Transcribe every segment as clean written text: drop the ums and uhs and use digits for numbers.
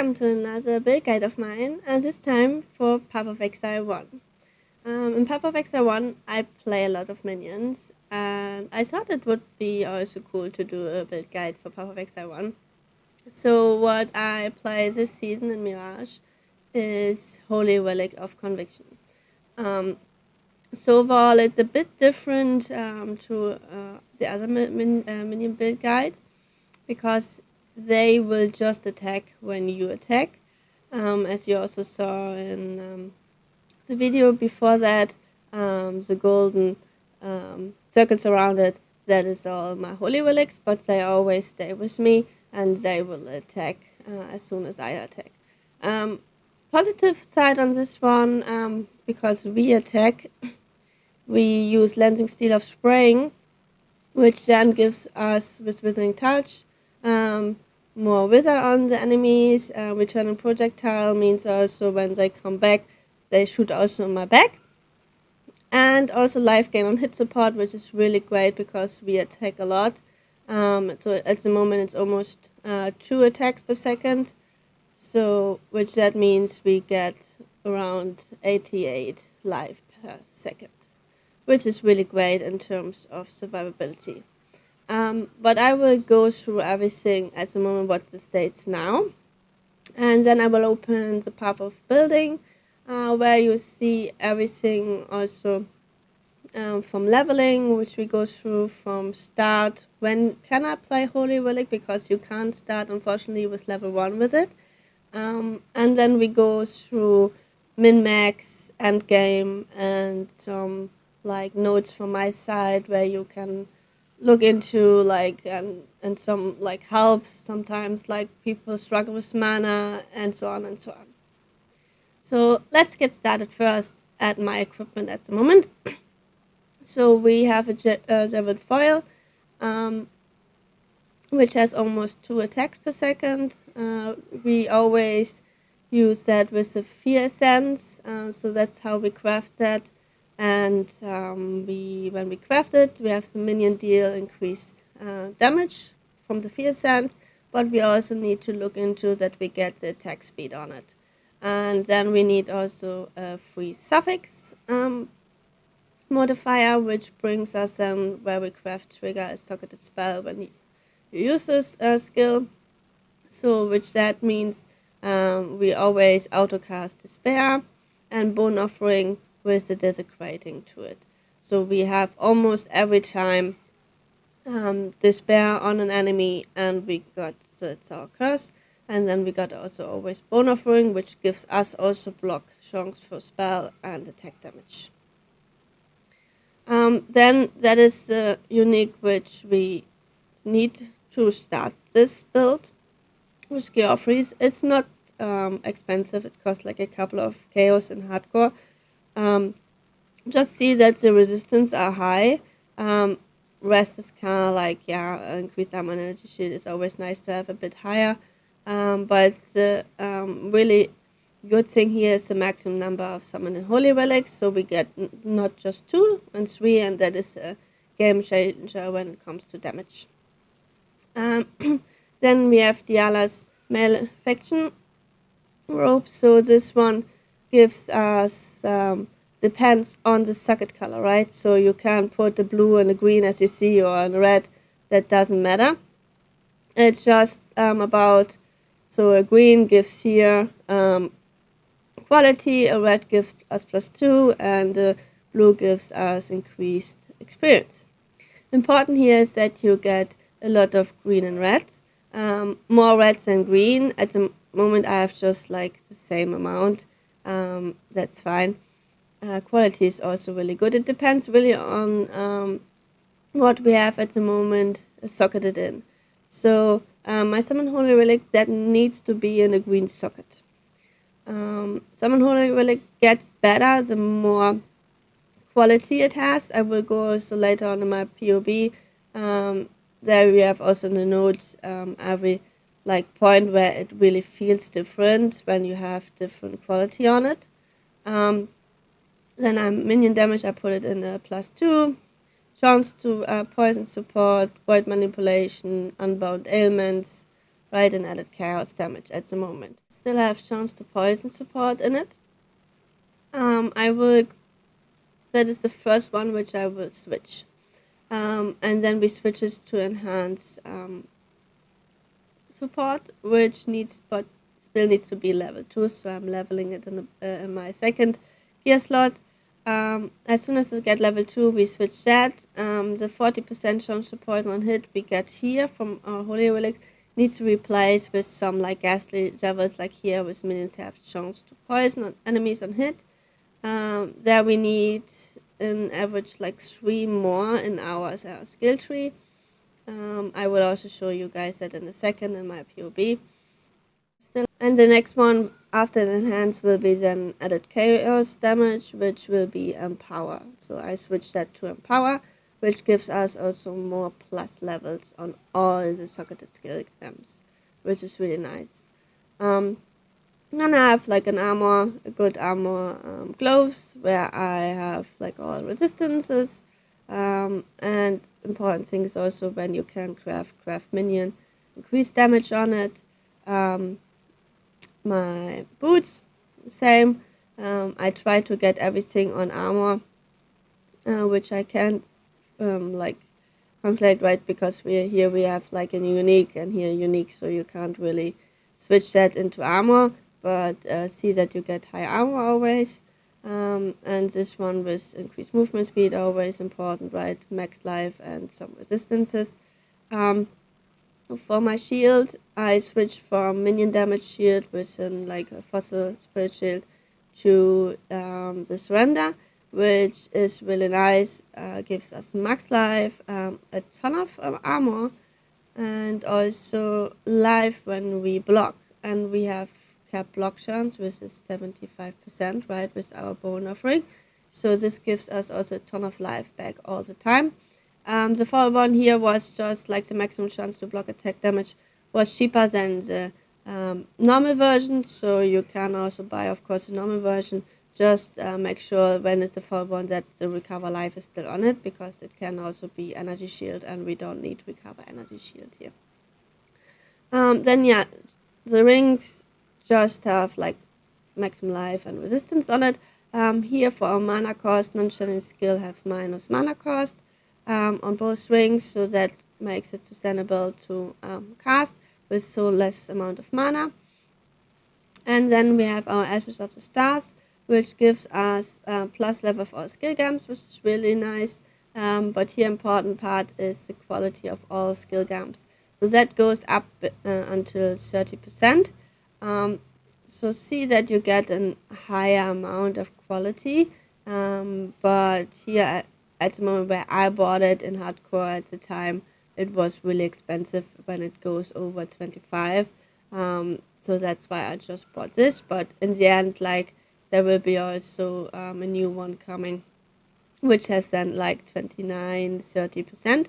welcome to another build guide of mine, and this time for Path of Exile 1. In Path of Exile 1 I play a lot of minions, and I thought it would be also cool to do a build guide for Path of Exile 1. So what I play this season in Mirage is Holy Relic of Conviction. So overall it's a bit different to the other minion build guides, because they will just attack when you attack, as you also saw in the video before that. The golden circles around it, that is all my holy relics, but they always stay with me and they will attack as soon as I attack. Positive side on this one, because we attack, we use Lensing Steel of Spraying, which then gives us with Withering Touch more wither on the enemies. Returning projectile means also when they come back, they shoot also on my back. And also life gain on hit support, which is really great because we attack a lot. So at the moment it's almost 2 attacks per second. So which that means we get around 88 life per second, which is really great in terms of survivability. But I will go through everything at the moment, what the states now. And then I will open the path of building, where you see everything also from leveling, which we go through from start. When can I play Holy Relic? Because you can't start, unfortunately, with level 1 with it. And then we go through min-max, endgame, and some like notes from my side where you can look into like and some like helps sometimes, like people struggle with mana and so on and so on. So let's get started first at my equipment at the moment. So we have a Javelin Foil, which has almost 2 attacks per second. We always use that with the Fear Essence, so that's how we craft that. And when we craft it, we have the minion deal increased damage from the Fear Essence, but we also need to look into that we get the attack speed on it. And then we need also a free suffix modifier, which brings us then where we craft trigger a socketed spell when you use this skill. So which that means we always autocast Despair and Bone Offering with the Desecrating to it. So we have almost every time Despair on an enemy, and we got, so it's our curse. And then we got also always Bone Offering, which gives us also block chunks for spell and attack damage. Then that is the unique which we need to start this build with Gear Freeze. It's not expensive, it costs like a couple of chaos in hardcore. Just see that the resistance are high. Rest is kind of like, yeah, increased armor and energy shield is always nice to have a bit higher. But the really good thing here is the maximum number of summon and holy relics, so we get not just 2 and 3, and that is a game changer when it comes to damage. Then we have Diala's Malefaction robe. So this one gives us depends on the socket color, right? So you can put the blue and the green as you see, or in red, that doesn't matter. It's just about, so a green gives here quality, a red gives us +2, and the blue gives us increased experience. Important here is that you get a lot of green and reds, more reds than green. At the moment I have just like the same amount, that's fine. Quality is also really good. It depends really on what we have at the moment socketed in. So my Summon Holy Relic, that needs to be in a green socket. Summon Holy Relic gets better the more quality it has. I will go also later on in my POB. There we have also in the notes every like point where it really feels different when you have different quality on it. Then minion damage, I put it in a +2. Chance to poison support, void manipulation, unbound ailments, right, and added chaos damage at the moment. Still have chance to poison support in it. That is the first one which I will switch. And then we switch it to enhance support, which still needs to be level 2, so I'm leveling it in my second gear slot. As soon as it get level 2, we switch that. The 40% chance to poison on hit we get here from our Holy Relic needs to replace with some like ghastly levels like here, with minions have chance to poison on enemies on hit. There we need an average like 3 more in our skill tree. I will also show you guys that in a second in my POB. And the next one after the enhance will be then added chaos damage, which will be empower. So I switch that to empower, which gives us also more plus levels on all the socketed skill gems, which is really nice. Then I have like a good armor gloves, where I have like all resistances. And important thing is also when you can craft minion, increase damage on it. My boots, same. I try to get everything on armor, which I can't like calculate, right, because we have like a unique and here unique, so you can't really switch that into armor, but see that you get high armor always. And this one with increased movement speed, always important, right? Max life and some resistances. For my shield, I switched from minion damage shield within like a fossil spirit shield to the surrender, which is really nice. Gives us max life, a ton of armor, and also life when we block. And we have cap block chance, which is 75%, right, with our bone offering. So this gives us also a ton of life back all the time. The fall one here was just like the maximum chance to block attack damage was cheaper than the normal version, so you can also buy, of course, the normal version. Just make sure when it's a fall one that the recover life is still on it, because it can also be energy shield, and we don't need recover energy shield here. Then yeah, the rings just have like maximum life and resistance on it. Here for our mana cost, non-challenge skill have minus mana cost on both rings, so that makes it sustainable to cast with so less amount of mana. And then we have our Ashes of the Stars, which gives us plus level for our skill gems, which is really nice. But here important part is the quality of all skill gems. So that goes up until 30%. So see that you get a higher amount of quality. But here at the moment where I bought it in hardcore at the time, it was really expensive when it goes over 25. So that's why I just bought this. But in the end, like, there will be also a new one coming, which has then like 29-30%.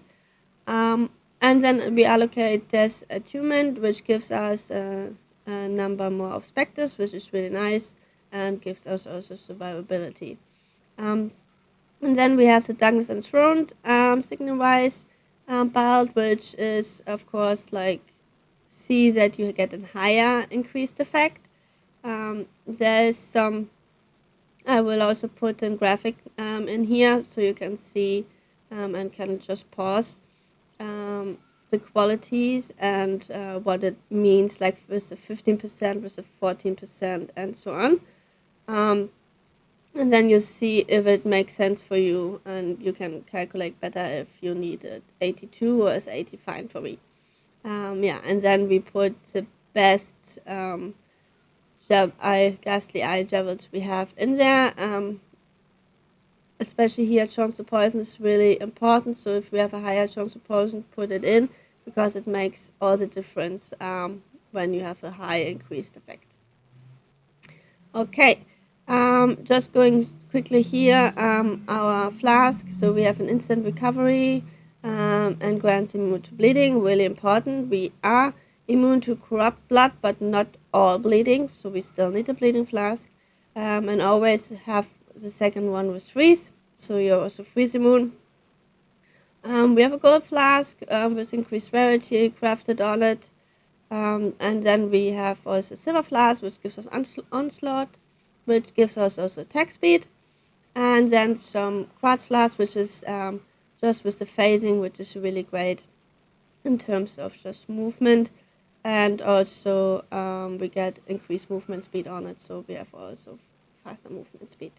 And then we allocate this attunement, which gives us a number more of Specters, which is really nice, and gives us also survivability. And then we have the Darkness Enthroned signal-wise build, which is, of course, like, see that you get a higher increased effect. There's some, I will also put a graphic in here so you can see and can just pause the qualities and what it means, like with the 15%, with the 14%, and so on. And then you see if it makes sense for you, and you can calculate better if you need it 82 or is 80 fine for me. Yeah, and then we put the best ghastly eye javelins we have in there. Especially here, chance to poison is really important. So if we have a higher chance to poison, put it in, because it makes all the difference when you have a high increased effect. Okay, just going quickly here, our flask. So we have an instant recovery and grants immune to bleeding, really important. We are immune to corrupt blood, but not all bleeding, so we still need a bleeding flask. And always have the second one with freeze, so you're also freeze immune. We have a gold flask with increased rarity crafted on it. And then we have also Silver Flask, which gives us Onslaught, which gives us also attack speed. And then some Quartz Flask, which is just with the phasing, which is really great in terms of just movement. And also we get increased movement speed on it, so we have also faster movement speed.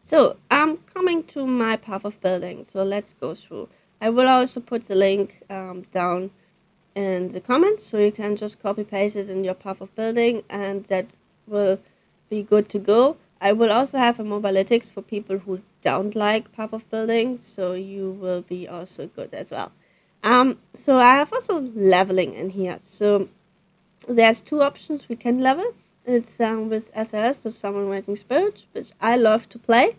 So I'm coming to my path of building, so let's go through. I will also put the link down in the comments, so you can just copy paste it in your path of building, and that will be good to go. I will also have a mobilytics for people who don't like path of building, so you will be also good as well. So I have also leveling in here. So there's two options we can level. It's with SRS, so Summon Raging Spirit, which I love to play.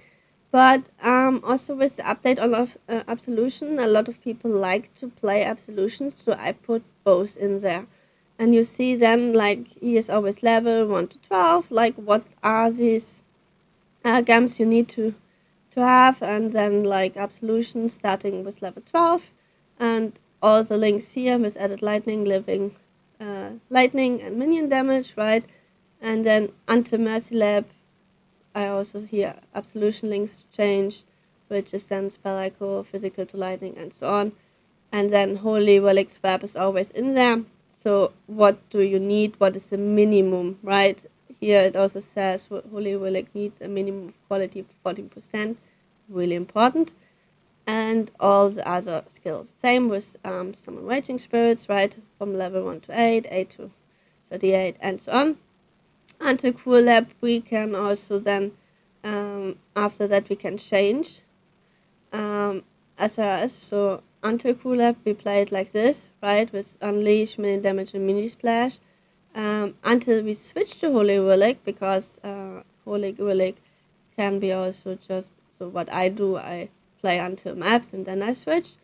But also with the update of Absolution, a lot of people like to play Absolution, so I put both in there. And you see then, like, he is always level 1 to 12, like, what are these gems you need to have, and then, like, Absolution starting with level 12, and all the links here with added lightning, living lightning and minion damage, right? And then Anti-Mercy Lab, I also hear Absolution links changed, which is then spell echo, physical to lightning, and so on. And then Holy Relic swap is always in there. So what do you need? What is the minimum, right? Here it also says Holy Relic needs a minimum of quality of 14%, really important. And all the other skills. Same with Summon Raging Spirits, right? From level 1 to 8, 8 to 38, and so on. Until Cool Lab, we can also then, after that, we can change SRS. So until Cool Lab, we play it like this, right? With Unleash, Mini Damage, and Mini Splash. Until we switch to Holy Relic, because Holy Relic can be also just, so what I do, I play until maps and then I switch,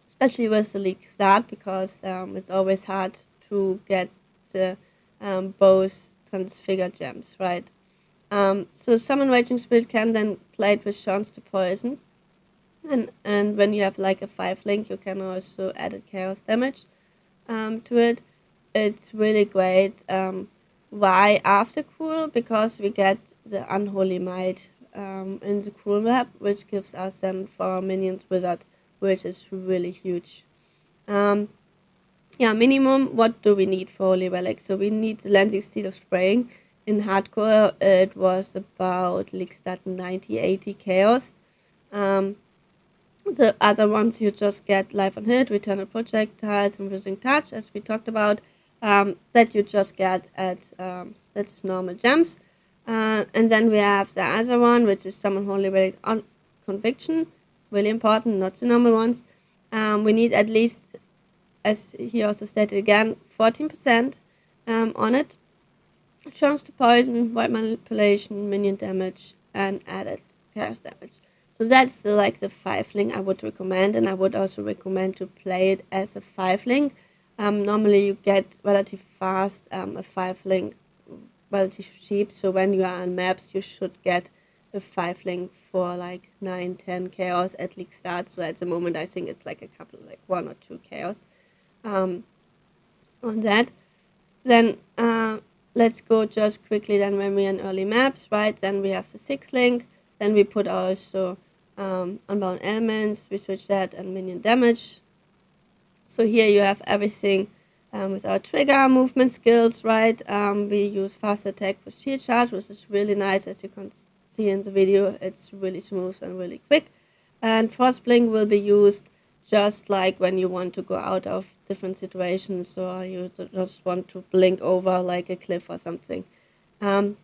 especially with the league start, because it's always hard to get the both transfigure gems, right? So Summon Raging Spirit can then play it with chance to poison, and when you have like a 5 link, you can also add chaos damage to it. It's really great. Why after cool? Because we get the Unholy Might in the cool map, which gives us then for our minions wizard, which is really huge. Yeah, minimum, what do we need for Holy Relic? So we need the Lancing Steel of Spraying. In hardcore, it was about league stat 90-80 chaos. The other ones you just get Life on Hit, Returnal Projectiles, and Withering Touch, as we talked about, that you just get at that's normal gems. And then we have the other one, which is Summon Holy Relic on Conviction, really important, not the normal ones. We need at least, as he also stated again, 14% on it. Chance to poison, white manipulation, minion damage, and added chaos damage. So that's the 5 link I would recommend, and I would also recommend to play it as a 5 link. Normally you get relative fast a 5 link relative cheap, so when you are on maps you should get a 5 link for like 9-10 chaos at league start. So at the moment I think it's like a couple, like 1 or 2 chaos on that. Then let's go just quickly then when we're in early maps, right? Then we have the 6 link, then we put also unbound elements, we switch that, and minion damage. So here you have everything with our trigger movement skills, right? We use fast attack with shield charge, which is really nice, as you can see in the video. It's really smooth and really quick. And Frost Blink will be used just like when you want to go out of different situations, or you just want to blink over like a cliff or something. Our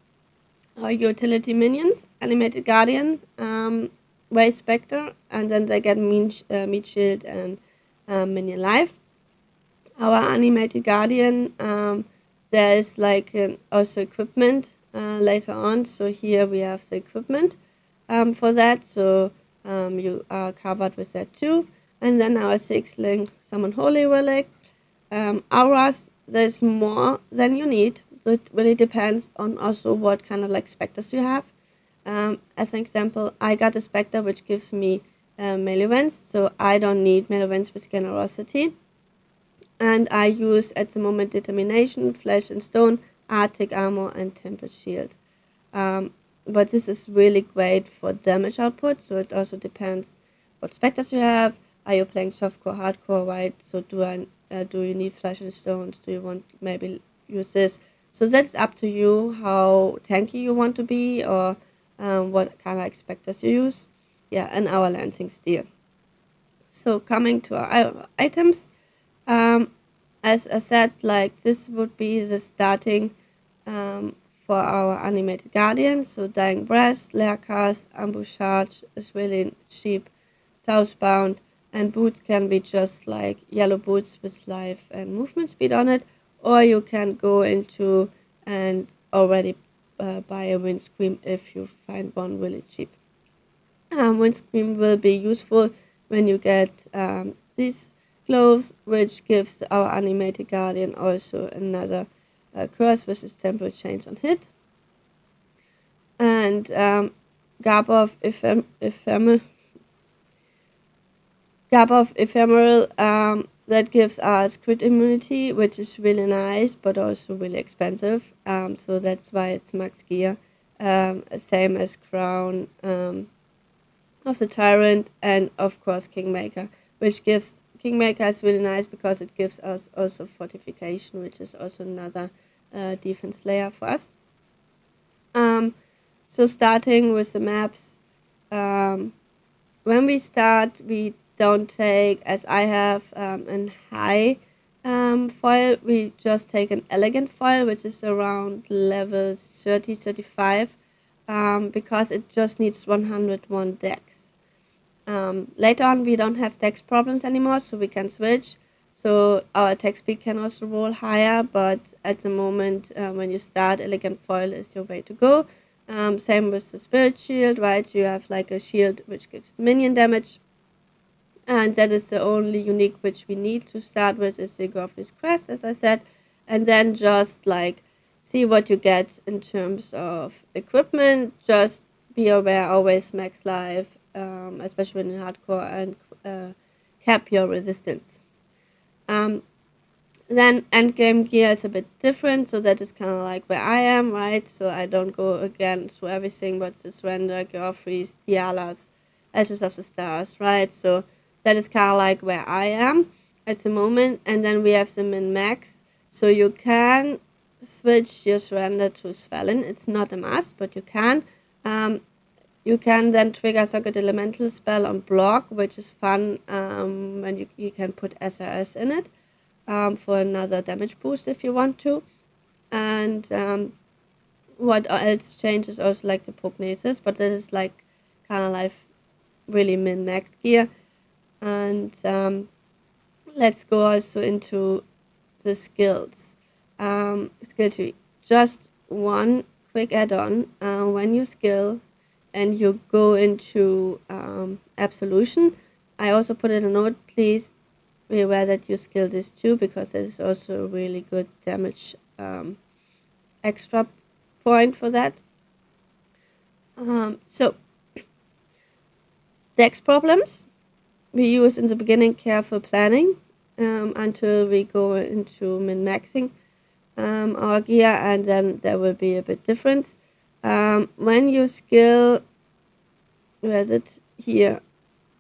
utility minions, Animated Guardian, Way Specter, and then they get Meat Shield and Minion Life. Our Animated Guardian, there is like also equipment later on. So here we have the equipment for that. So you are covered with that too. And then our 6 link, Summon Holy Relic. Auras, there's more than you need. So it really depends on also what kind of like specters you have. As an example, I got a specter which gives me melee events, so I don't need melee events with generosity. And I use at the moment Determination, Flesh and Stone, Arctic Armor, and Tempered Shield. But this is really great for damage output, so it also depends what Specters you have. Are you playing softcore, hardcore, right? So do you need Flesh and Stones? Do you want maybe use this? So that's up to you how tanky you want to be, or what kind of Specters you use. Yeah, and our Lancing Steel. So coming to our items, as I said, like this would be the starting for our animated guardian. So Dying Breath, Lair Cast, Ambush Charge is really cheap, Southbound, and boots can be just like yellow boots with life and movement speed on it, or you can go into and already buy a Windscream if you find one really cheap. Windscream will be useful when you get these gloves, which gives our animated guardian also another curse, which is temporal change on hit. And Garb of Ephemeral, that gives us crit immunity, which is really nice, but also really expensive. So that's why it's max gear. Same as Crown of the Tyrant, and of course Kingmaker, which gives Kingmaker is really nice because it gives us also fortification, which is also another defense layer for us. So starting with the maps, when we start, we don't take, as I have, an high foil. We just take an elegant foil, which is around level 30-35, because it just needs 101 dex. Later on, we don't have dex problems anymore, so we can switch. So our attack speed can also roll higher, but at the moment, when you start, elegant foil is your way to go. Same with the spirit shield, right? You have like a shield which gives minion damage, and that is the only unique which we need to start with is the Goffrey's Crest, as I said, and then just like see what you get in terms of equipment. Just be aware, always max life, especially when in hardcore, and cap your resistance. Then endgame gear is a bit different, so that is kind of like where I am, right? So I don't go again through everything, but the Surrender, Geoffrey's, Tialas, Ashes of the Stars, right? So that is kind of like where I am at the moment. And then we have the min-max, so you can switch your Surrender to Svelin. It's not a must, but you can. You can then trigger Socket Elemental spell on block, which is fun when you can put SRS in it. For another damage boost if you want to. And what else changes also like the Prognosis, but this is like kind of like really min-max gear. And let's go also into the skills. Skill tree. Just one quick add-on. When you skill and you go into Absolution, I also put in a note, please be aware that you skill this too, because it is also a really good damage extra point for that. So dex problems we use in the beginning careful planning until we go into min-maxing our gear, and then there will be a bit difference. When you skill, where is it? Here.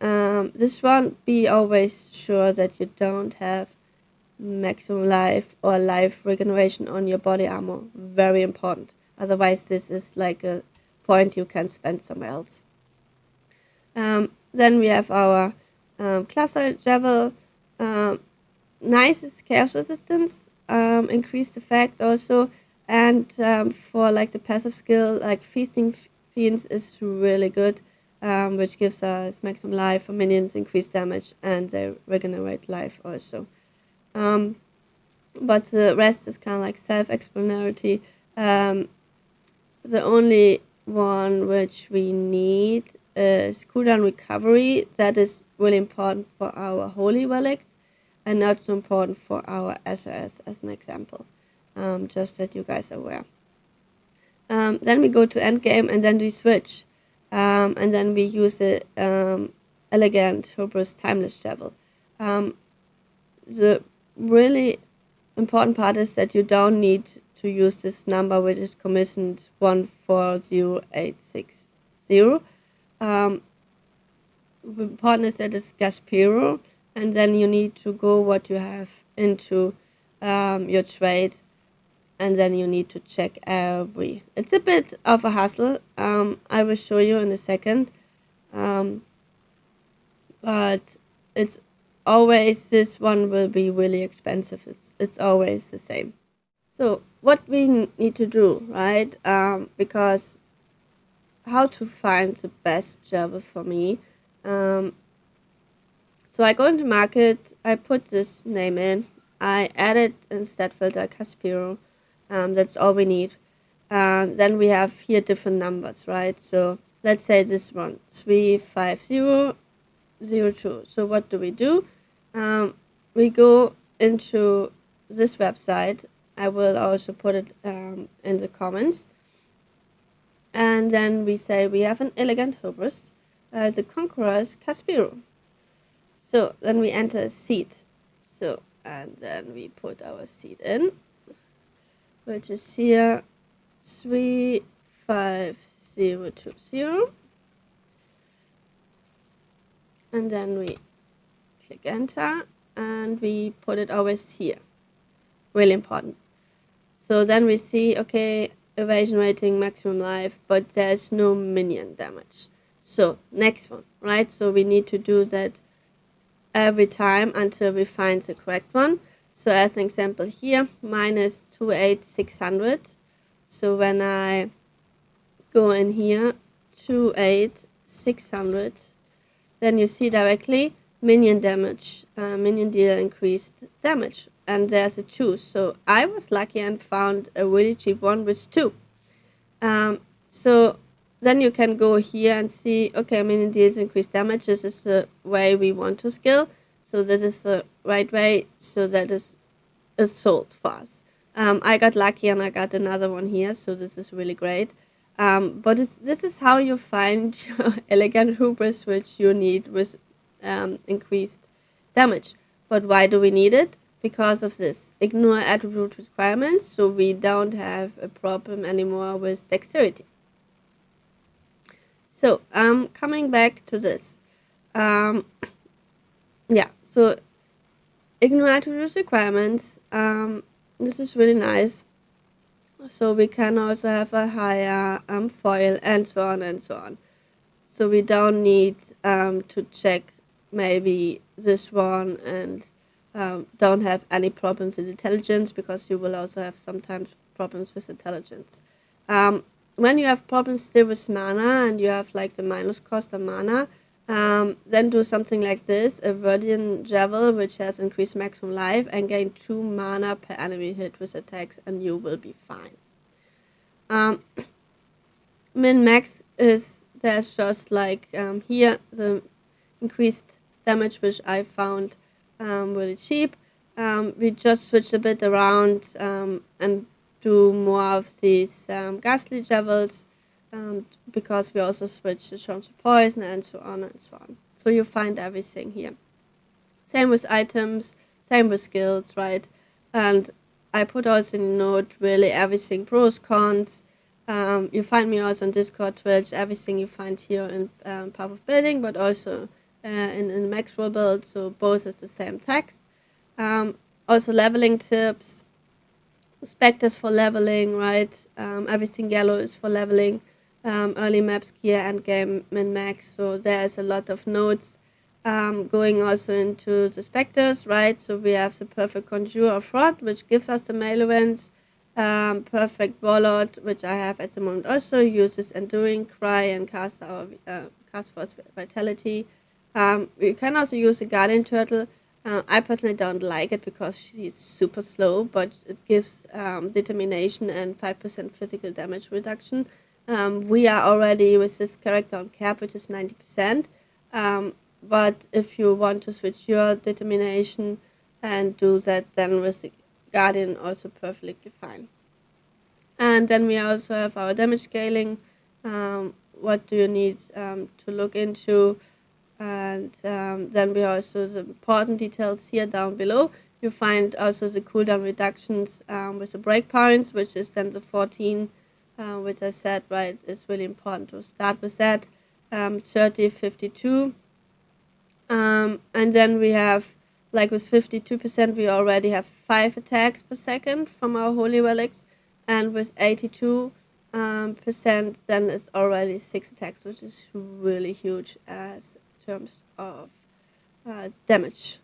This one, be always sure that you don't have maximum life or life regeneration on your body armor. Very important. Otherwise, this is like a point you can spend somewhere else. Then we have our cluster javel. Nice is chaos resistance, increased effect also, and for like the passive skill, like feasting fiends is really good. Which gives us maximum life for minions, increased damage, and they regenerate life also. But the rest is kind of like self-explanatory. The only one which we need is cooldown recovery. That is really important for our Holy Relics, and not so important for our SRS, as an example. Just that you guys are aware. Then we go to endgame, and then we switch. And then we use the elegant Hubris Timeless Javel. really important part is that you don't need to use this number, which is commissioned 140860. The important is that it's Gaspiro, and then you need to go what you have into your trade, and then you need to check every. It's a bit of a hassle. I will show you in a second, but it's always, this one will be really expensive. It's always the same. So what we need to do, right? Because how to find the best Java for me. So I go into market, I put this name in, I added in stat filter Caspiro. That's all we need. Then we have here different numbers, right? So let's say this one, 35002. So what do? We go into this website. I will also put it in the comments. And then we say we have an elegant hubris, the conqueror's Caspiro. So then we enter a seed. So, and then we put our seed in, which is here 35020. And then we click enter and we put it always here. Really important. So then we see, okay, evasion rating, maximum life, but there's no minion damage. So next one, right? So we need to do that every time until we find the correct one. So as an example here, minus 28600. So when I go in here, 28600, then you see directly minion damage, minion deal increased damage. And there's a 2. So I was lucky and found a really cheap one with 2. So then you can go here and see, okay, minion deals increased damage. This is the way we want to skill. So that is the right way. So that is sold for us. I got lucky and I got another one here. So this is really great. But this is how you find your elegant hubris, which you need with increased damage. But why do we need it? Because of this. Ignore attribute requirements, so we don't have a problem anymore with dexterity. So, coming back to this. Yeah, so ignore attribute requirements. This is really nice. So we can also have a higher foil and so on and so on. So we don't need to check maybe this one and don't have any problems with intelligence, because you will also have sometimes problems with intelligence. When you have problems still with mana and you have like the minus cost of mana, then do something like this, a Verdian Javel, which has increased maximum life and gain 2 mana per enemy hit with attacks, and you will be fine. Min-max is, there's just like here the increased damage, which I found really cheap. We just switch a bit around and do more of these ghastly Javels, because we also switch the chance of poison and so on and so on. So you find everything here. Same with items, same with skills, right? And I put also in a note really everything, pros, cons. You find me also on Discord, Twitch, everything you find here in Path of Building, but also in Maxroll build, so both is the same text. Also leveling tips, Specters for leveling, right? Everything yellow is for leveling. Early maps, gear, endgame, min-max. So there is a lot of notes going also into the Specters, right? So we have the perfect conjure of fraud, which gives us the mail events. Perfect warlord, which I have at the moment, also uses enduring cry and cast force vitality. You can also use a guardian turtle. I personally don't like it because she's super slow, but it gives determination and 5% physical damage reduction. We are already with this character on cap, which is 90%. But if you want to switch your determination and do that, then with the guardian also perfectly fine. And then we also have our damage scaling. What do you need to look into? And then we also the important details here down below. You find also the cooldown reductions with the breakpoints, which is then the 14, which I said, right, is really important to start with that. 30, 52. And then we have, like with 52%, we already have 5 attacks per second from our Holy Relics. And with 82%, then it's already 6 attacks, which is really huge as terms of damage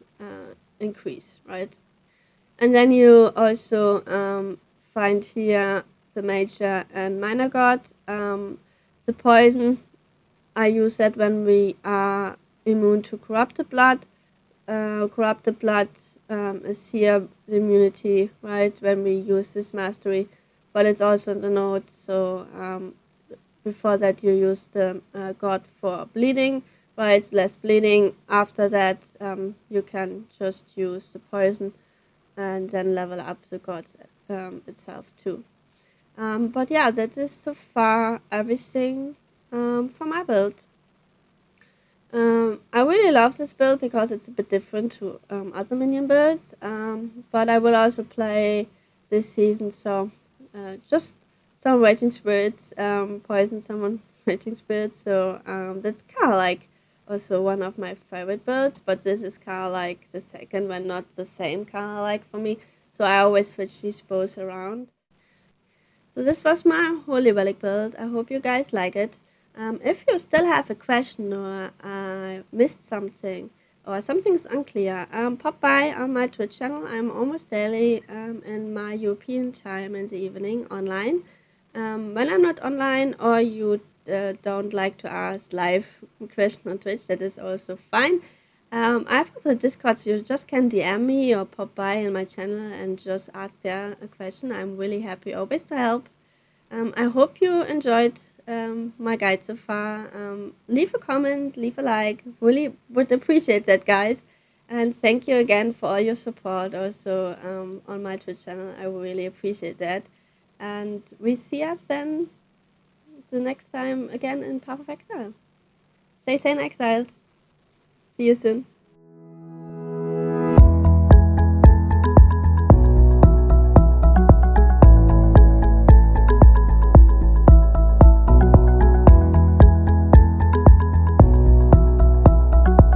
increase, right? And then you also find here the major and minor god. The poison, I use that when we are immune to corrupted blood. Corrupted blood is here the immunity, right, when we use this mastery, but it's also in the note. So before that you use the god for bleeding, right, less bleeding. After that you can just use the poison and then level up the gods itself too. But yeah, that is so far everything for my build. I really love this build because it's a bit different to other minion builds, but I will also play this season, so just some Raging Spirits, poison someone Raging Spirits, so that's kind of like also one of my favorite builds, but this is kind of like the second one, not the same kind of like for me, so I always switch these both around. So this was my Holy Relic build. I hope you guys like it. If you still have a question or missed something or something is unclear, pop by on my Twitch channel. I'm almost daily in my European time in the evening online. When I'm not online or you don't like to ask live question on Twitch, that is also fine. I have also Discord, so you just can DM me or pop by in my channel and just ask there a question. I'm really happy always to help. I hope you enjoyed my guide so far. Leave a comment, leave a like. Really would appreciate that, guys. And thank you again for all your support also on my Twitch channel. I really appreciate that. And we see us then the next time again in Path of Exile. Stay sane, exiles. See you soon.